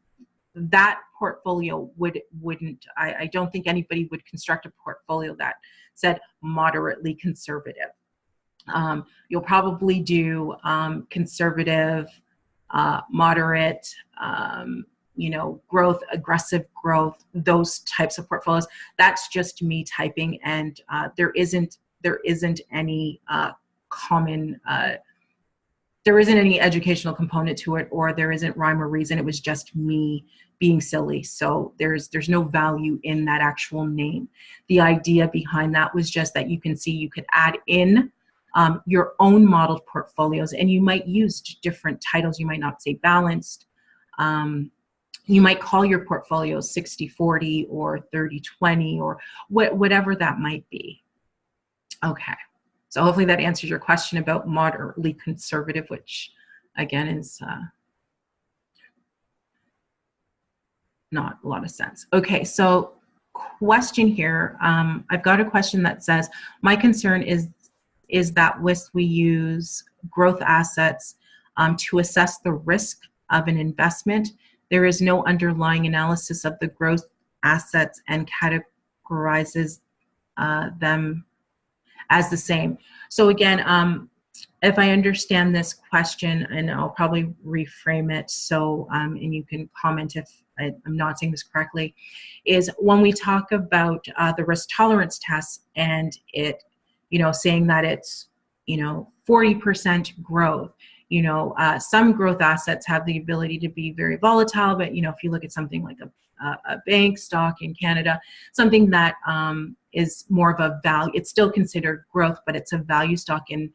that portfolio wouldn't, I don't think anybody would construct a portfolio that said moderately conservative. You'll probably do conservative, moderate, you know, growth, aggressive growth, those types of portfolios. That's just me typing, and there isn't any common there isn't any educational component to it, or there isn't rhyme or reason. It was just me being silly. So there's no value in that actual name. The idea behind that was just that you can see you could add in your own modeled portfolios, and you might use different titles. You might not say balanced. You might call your portfolio 60-40 or 30-20 or whatever that might be. Okay. So hopefully that answers your question about moderately conservative, which again is not a lot of sense. Okay, so question here. I've got a question that says, my concern is that we use growth assets to assess the risk of an investment. There is no underlying analysis of the growth assets and categorizes them as the same. So again, if I understand this question, and I'll probably reframe it so, and you can comment if I'm not saying this correctly, is when we talk about the risk tolerance test and it, you know, saying that it's, you know, 40% growth, you know, some growth assets have the ability to be very volatile, but, you know, if you look at something like a bank stock in Canada, something that is more of a value, it's still considered growth, but it's a value stock and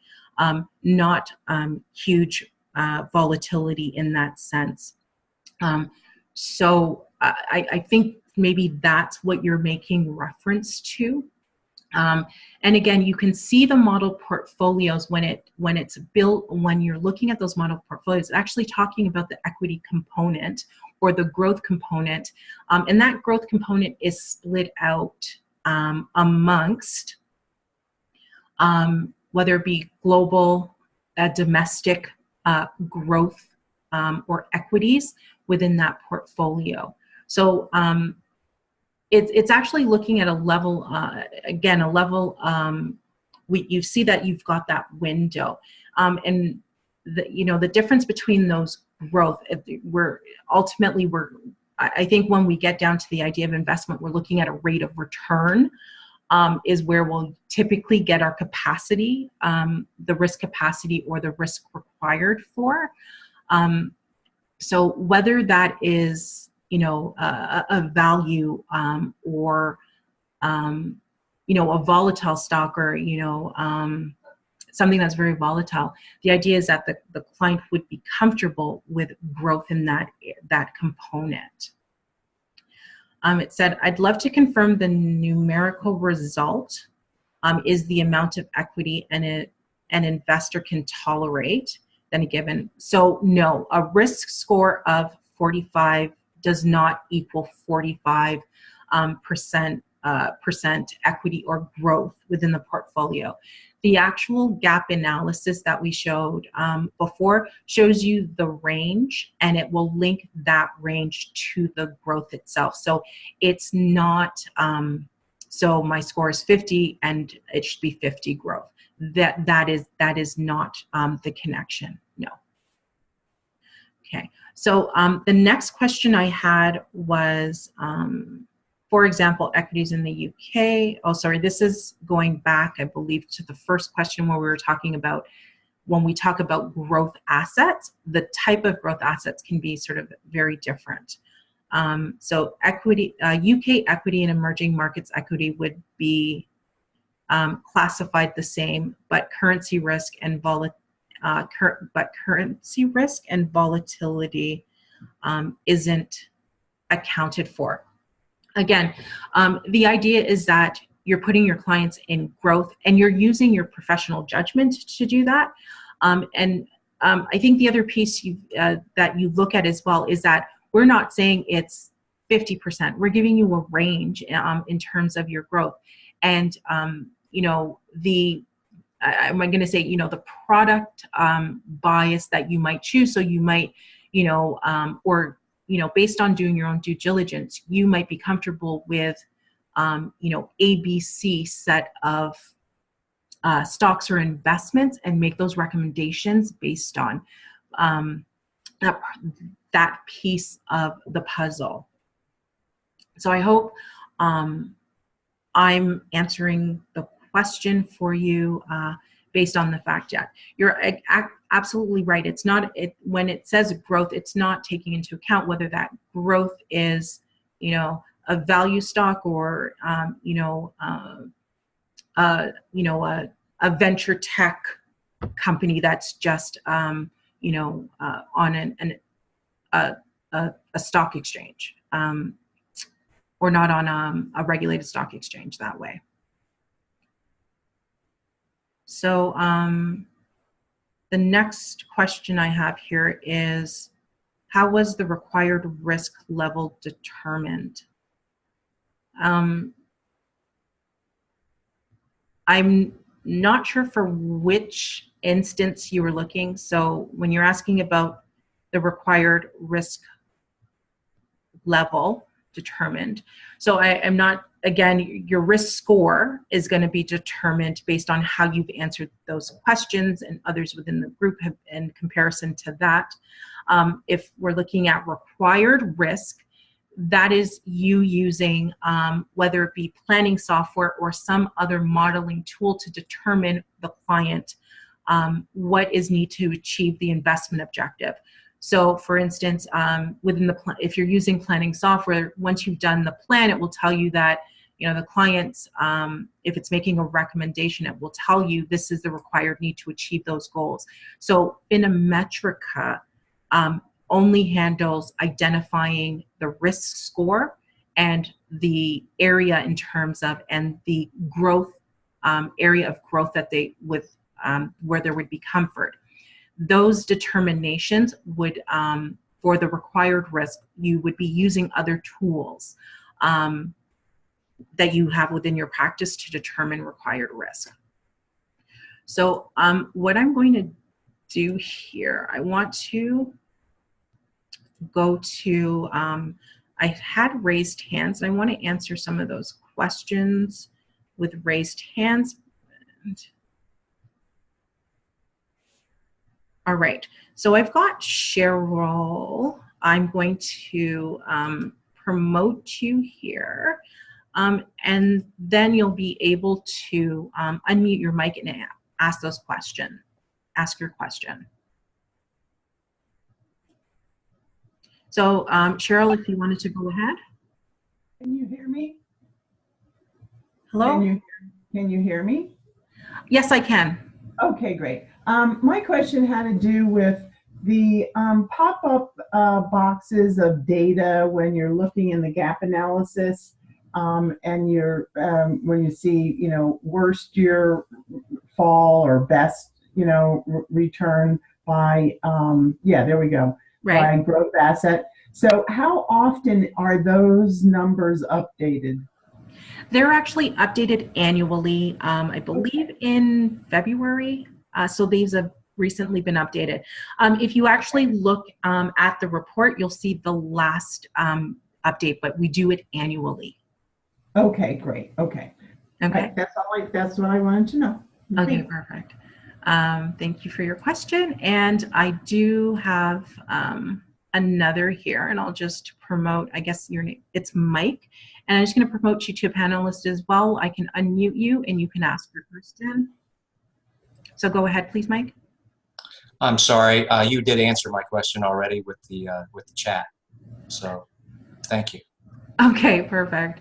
not huge volatility in that sense. So I think maybe that's what you're making reference to. And again, you can see the model portfolios when it's built, when you're looking at those model portfolios, actually talking about the equity component or the growth component. And that growth component is split out amongst whether it be global, domestic growth or equities within that portfolio. So it's actually looking at a level, again, a level, you see that you've got that window. And you know, the difference between those growth, I think when we get down to the idea of investment, we're looking at a rate of return is where we'll typically get our capacity, the risk capacity or the risk required for. So whether that is, you know, a value or, you know, a volatile stock or, you know, something that's very volatile, the idea is that the client would be comfortable with growth in that component. It said, I'd love to confirm the numerical result is the amount of equity an investor can tolerate than a given. So no, a risk score of 45 does not equal 45% percent equity or growth within the portfolio. The actual gap analysis that we showed before shows you the range, and it will link that range to the growth itself. So it's not, so my score is 50 and it should be 50 growth. That is not the connection, no. Okay, so the next question I had was, for example, equities in the UK. Oh, sorry, this is going back, I believe, to the first question where we were talking about when we talk about growth assets, the type of growth assets can be sort of very different. So equity, UK equity and emerging markets equity would be classified the same, but currency risk and volatility isn't accounted for. Again, the idea is that you're putting your clients in growth and you're using your professional judgment to do that. I think the other piece that you look at as well is that we're not saying it's 50%. We're giving you a range in terms of your growth. And, you know, I'm going to say, you know, the product bias that you might choose. So you might, you know, or, you know, based on doing your own due diligence, you might be comfortable with, you know, ABC set of stocks or investments and make those recommendations based on that piece of the puzzle. So I hope I'm answering the question for you based on the fact that you're absolutely right. It's not, when it says growth, it's not taking into account whether that growth is, you know, a value stock or, you know, a venture tech company that's just, you know, on a stock exchange, or not on a regulated stock exchange that way. So the next question I have here is, how was the required risk level determined? I'm not sure for which instance you were looking. So when you're asking about the required risk level determined, so I'm not, again, your risk score is going to be determined based on how you've answered those questions, and others within the group have in comparison to that. If we're looking at required risk, that is you using whether it be planning software or some other modeling tool to determine the client what is needed to achieve the investment objective. So for instance, within if you're using planning software, once you've done the plan, it will tell you that, you know, the clients, if it's making a recommendation, it will tell you this is the required need to achieve those goals. So FinaMetrica only handles identifying the risk score and the area in terms of, and the growth area of growth that they would, where there would be comfort. Those determinations would, for the required risk, you would be using other tools that you have within your practice to determine required risk. So what I'm going to do here, I want to go to, I had raised hands, and I want to answer some of those questions with raised hands. All right, so I've got Cheryl. I'm going to promote you here, and then you'll be able to unmute your mic and ask those questions. Ask your question. So Cheryl, if you wanted to go ahead. Can you hear me? Hello? Can you hear me? Yes, I can. Okay, great. My question had to do with the pop-up boxes of data when you're looking in the gap analysis, and you're when you see, you know, worst year fall or best, you know, return by, yeah, there we go. Right. By growth asset. So how often are those numbers updated? They're actually updated annually, I believe in February. So these have recently been updated. If you actually look at the report, you'll see the last update, but we do it annually. Okay, great. Okay. Okay. That's what I wanted to know. Okay, perfect. Thank you for your question. And I do have another here, and I'll just promote, I guess your name, it's Mike. And I'm just going to promote you to a panelist as well. I can unmute you and you can ask your question. So go ahead, please, Mike. I'm sorry, you did answer my question already with the chat. So thank you. Okay, perfect.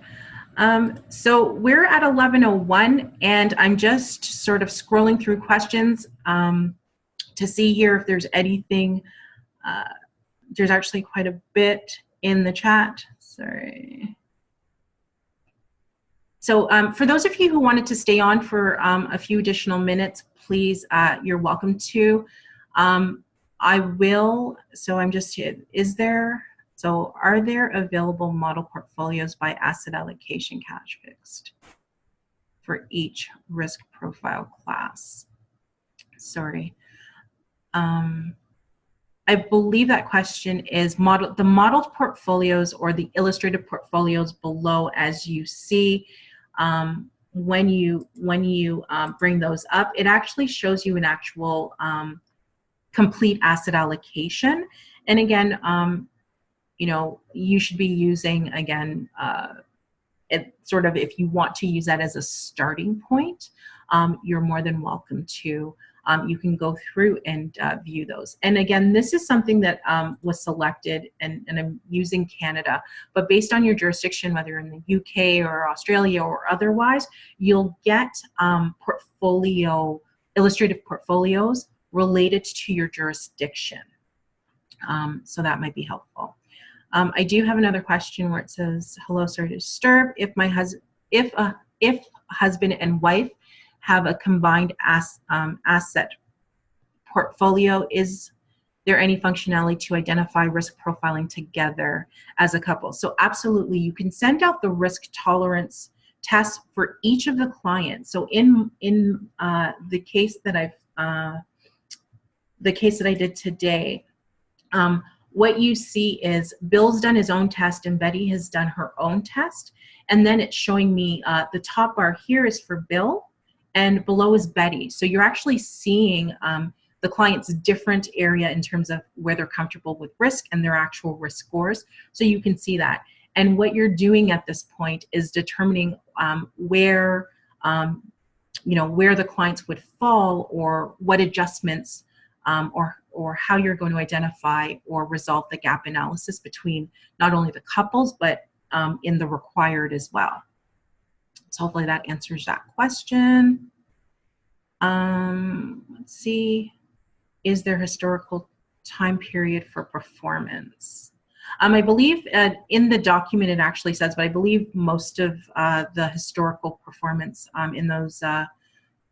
So we're at 11:01, and I'm just sort of scrolling through questions to see here if there's anything. There's actually quite a bit in the chat. Sorry. So for those of you who wanted to stay on for a few additional minutes, please, you're welcome to. I will, so I'm just, so are there available model portfolios by asset allocation cash fixed for each risk profile class? Sorry. I believe that question is the modeled portfolios or the illustrated portfolios below, as you see. When you bring those up, it actually shows you an actual complete asset allocation. And again, you know, you should be using, again, it sort of, if you want to use that as a starting point, you're more than welcome to. You can go through and view those. And again, this is something that was selected, and I'm using Canada, but based on your jurisdiction, whether you're in the UK or Australia or otherwise, you'll get illustrative portfolios related to your jurisdiction. So that might be helpful. I do have another question where it says, hello, sorry to disturb. If husband and wife have a combined asset portfolio, is there any functionality to identify risk profiling together as a couple? So absolutely, you can send out the risk tolerance test for each of the clients. So in the case that I did today, what you see is Bill's done his own test and Betty has done her own test. And then it's showing me the top bar here is for Bill and below is Betty. So you're actually seeing the client's different area in terms of where they're comfortable with risk and their actual risk scores. So you can see that. And what you're doing at this point is determining where the clients would fall, or what adjustments or how you're going to identify or resolve the gap analysis between not only the couples, but in the required as well. So hopefully that answers that question. Let's see, is there historical time period for performance? I believe in the document it actually says, but I believe most of the historical performance in those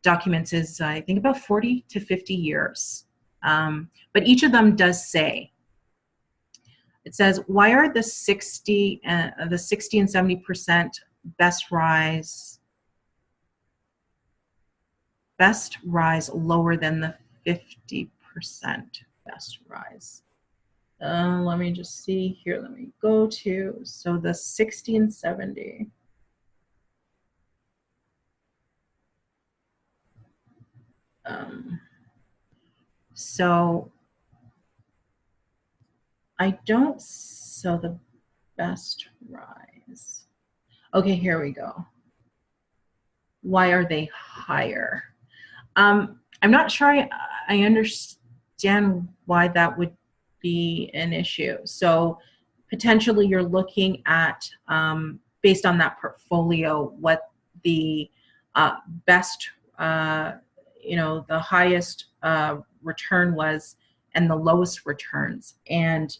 documents is, I think, about 40 to 50 years. But each of them does say, it says, why are the 60 and 70% best rise lower than the 50% best rise? Let me just see here. Let me go to, so the 60 and 70. So I don't, so the best rise. Okay, here we go. Why are they higher? I'm not sure I understand why that would be an issue. So potentially you're looking at, based on that portfolio, what the best, the highest return was and the lowest returns. And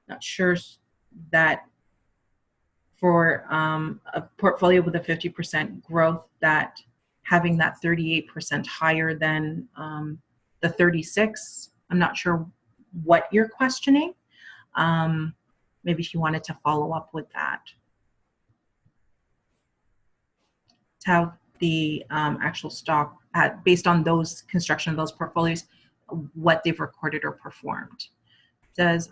not sure that for a portfolio with a 50% growth, that having that 38% higher than the 36, I'm not sure what you're questioning. Maybe if you wanted to follow up with that. how the actual stock, based on those construction of those portfolios, what they've recorded or performed. It says,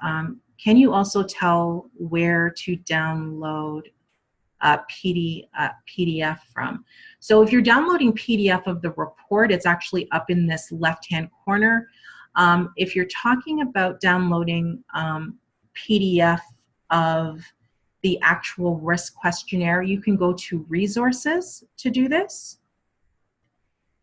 can you also tell where to download PDF from? So if you're downloading PDF of the report, it's actually up in this left-hand corner. If you're talking about downloading PDF of the actual risk questionnaire, you can go to resources to do this.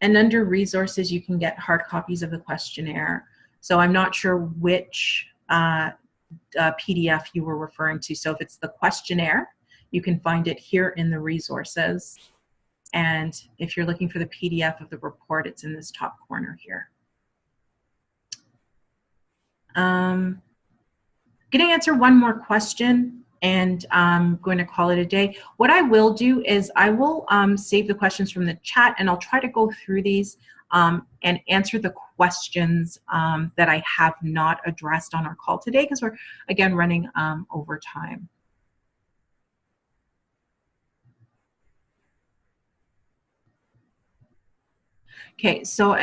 And under resources, you can get hard copies of the questionnaire. So I'm not sure which PDF you were referring to. So if it's the questionnaire, you can find it here in the resources. And if you're looking for the PDF of the report, it's in this top corner here. I'm going to answer one more question, and I'm going to call it a day. What I will do is I will save the questions from the chat, and I'll try to go through these and answer the questions that I have not addressed on our call today, because we're, again, running over time. Okay, so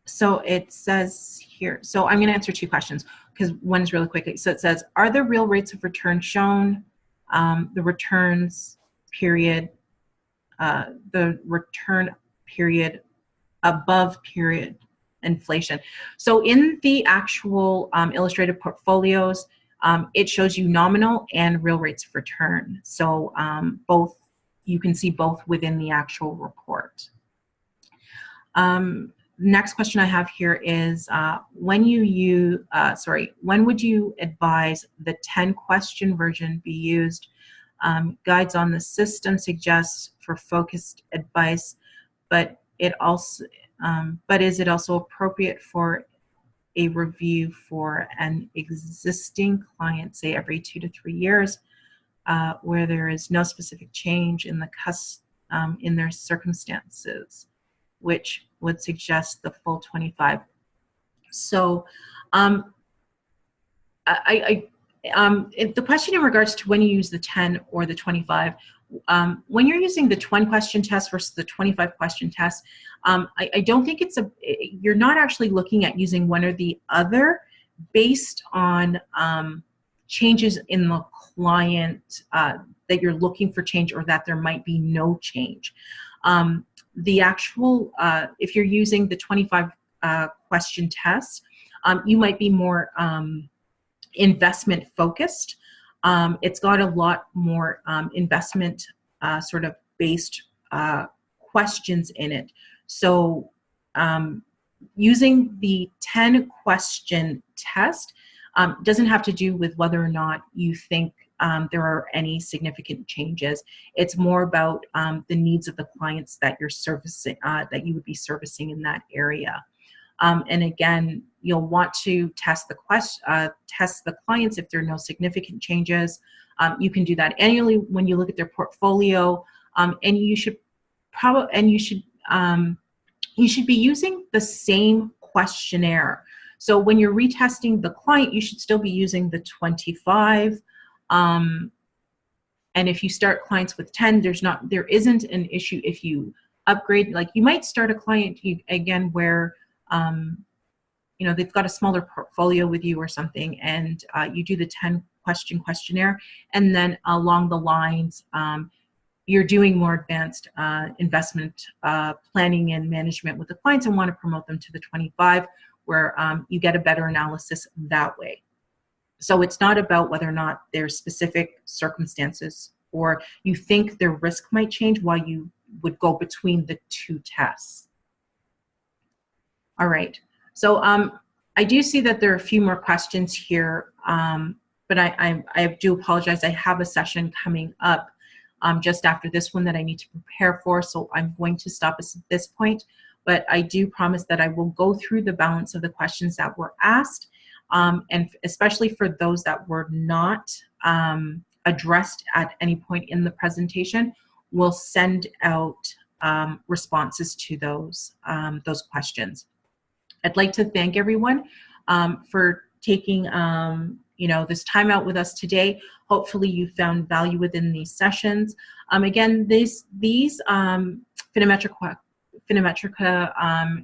so it says here, so I'm going to answer two questions because one is really quick. So it says, are the real rates of return shown, the returns period, the return period above period inflation? So in the actual illustrated portfolios, it shows you nominal and real rates of return. So both, you can see both within the actual report. Next question I have here is when would you advise the 10-question version be used? Guides on the system suggests for focused advice, but is it also appropriate for a review for an existing client, say every 2 to 3 years, where there is no specific change in in their circumstances, which would suggest the full 25. So the question in regards to when you use the 10 or the 25, when you're using the 20-question test versus the 25-question test, I don't think you're not actually looking at using one or the other based on changes in the client that you're looking for change, or that there might be no change. The actual, if you're using the 25-question test, you might be more investment focused. It's got a lot more investment sort of based questions in it. So using the 10-question test doesn't have to do with whether or not you think there are any significant changes. It's more about the needs of the clients that you're servicing, that you would be servicing in that area. And again, you'll want to test the clients if there are no significant changes. You can do that annually when you look at their portfolio, and you should be using the same questionnaire. So when you're retesting the client, you should still be using the 25. And if you start clients with 10, there isn't an issue if you upgrade. Like, you might start a client again where you know, they've got a smaller portfolio with you or something, and you do the 10-question questionnaire, and then along the lines you're doing more advanced investment planning and management with the clients and want to promote them to the 25, where you get a better analysis that way. So it's not about whether or not there's specific circumstances or you think their risk might change while you would go between the two tests. All right, so I do see that there are a few more questions here, but I do apologize. I have a session coming up just after this one that I need to prepare for, so I'm going to stop us at this point. But I do promise that I will go through the balance of the questions that were asked, and especially for those that were not addressed at any point in the presentation, we'll send out responses to those questions. I'd like to thank everyone for taking this time out with us today. Hopefully you found value within these sessions. Again, these FinaMetrica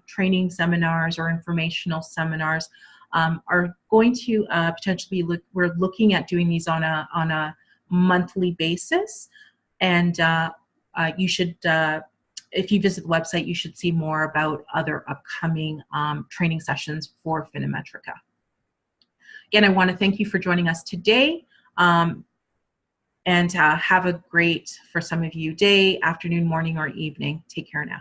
training seminars or informational seminars are going to potentially we're looking at doing these on a monthly basis, and you should, if you visit the website, you should see more about other upcoming training sessions for FinaMetrica. Again, I want to thank you for joining us today, and have a great, for some of you, day, afternoon, morning, or evening. Take care now.